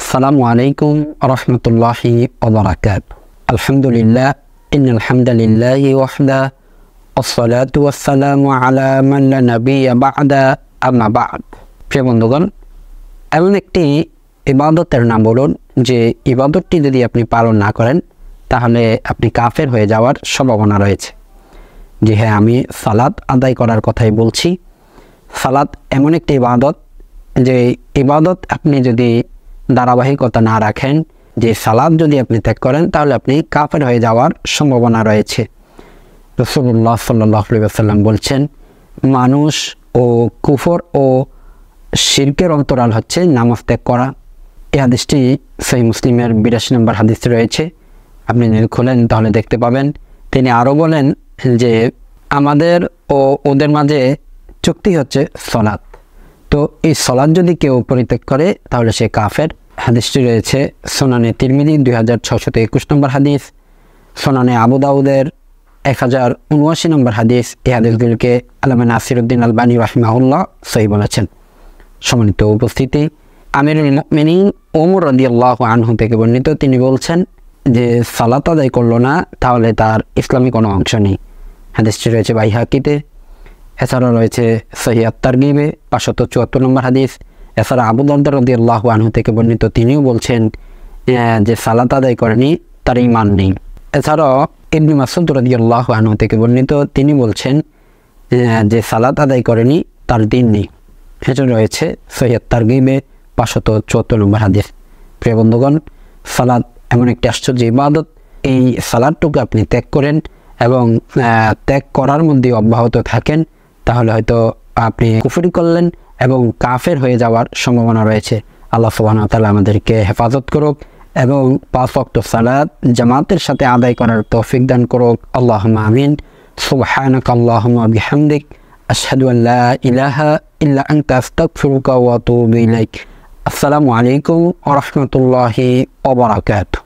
আসসালামু আলাইকুম রহমতুল্লাহি ওবারাকাতুহু। আলহামদুলিল্লাহ, ইন্নাল হামদালিল্লাহি ওয়াহদা, ওয়াসসালাতু ওয়াসসালামু আলা মান লা নাবিয়্যা বা'দা, আম্মা বা'দ। প্রিয় বন্ধুগণ, এমন একটি ইবাদতের নাম বলুন যে ইবাদতটি যদি আপনি পালন না করেন তাহলে আপনি কাফের হয়ে যাওয়ার সম্ভাবনা রয়েছে। জি হ্যাঁ, আমি সালাত আদায় করার কথাই বলছি। সালাত এমন একটি ইবাদত যে ইবাদত আপনি যদি ধারাবাহিকতা না রাখেন, যে সালাত যদি আপনি ত্যাগ করেন তাহলে আপনি কাফের হয়ে যাওয়ার সম্ভাবনা রয়েছে। রাসূলুল্লাহ সাল্লাল্লাহু আলাইহি ওয়াসাল্লাম বলছেন, মানুষ ও কুফর ও শিরকের অন্তরাল হচ্ছে নামাজ ত্যাগ করা। এই হাদিসটি সহিহ মুসলিমের 82 নম্বর হাদিস রয়েছে। আপনি যদি খোলেন তাহলে দেখতে পাবেন। তিনি আরও বলেন যে আমাদের ও ওদের মাঝে চুক্তি হচ্ছে সলাত। তো এই সলাত যদি কেউ পরিত্যাগ করে তাহলে সে কাফের। হাদিসটি রয়েছে সুনানে তিরমিজি 2621 নম্বর হাদিস, সুনানে আবু দাউদের 1079 নম্বর হাদিস। এই হাদিসগুলিকে আল্লামা নাসিরউদ্দিন আলবানী রাহিমাহুল্লাহ সহিহ বলেছেন। সম্মানিত উপস্থিতি, আমিরুল মুমিনিন ওমর রাদিয়াল্লাহু আনহু থেকে বর্ণিত, তিনি বলছেন যে সালাত আদায় করলো না তাহলে তার ইসলামী কোনো অংশ নেই। হাদিসটি রয়েছে বাইহাকিতে, এছাড়াও রয়েছে সহিহ আত-তারগিবে 574 নম্বর হাদিস। এছাড়া আবু দারদা রাদিয়াল্লাহু আনহু থেকে বর্ণিত, তিনিও বলছেন যে সালাত আদায় করেনি তার ঈমান নেই। এছাড়াও ইবনে মাসউদ রাদিয়াল্লাহু আনহু থেকে বর্ণিত, তিনি বলছেন যে সালাত আদায় করেনি তার দ্বীন নেই। এটা রয়েছে সহিহ আত-তারগিবে 574 নম্বর হাদিস। প্রিয় বন্ধুগণ, সালাত এমন একটি আশ্চর্য ইবাদত, এই সালাতটুকু আপনি ত্যাগ করেন এবং ত্যাগ করার মধ্যে অব্যাহত থাকেন তাহলে হয়তো আপনি কুফরি করলেন এবং কাফের হয়ে যাওয়ার সম্ভাবনা রয়েছে। আল্লাহ সুবহানাহু ওয়া তাআলা আমাদেরকে হেফাজত করুক এবং 5 ওয়াক্ত সালাত জামাতের সাথে আদায় করার তৌফিক দান করুক। আল্লাহুম্মা আমিন। সুবহানাকা আল্লাহুম্মা ওয়া বিহামদিক, আশহাদু আল লা ইলাহা ইল্লা আনতা, আস্তাগফিরুকা ওয়া আতুবু ইলাইক। আসসালামু আলাইকুম ওয়া রাহমাতুল্লাহি ওয়া বারাকাতুহু।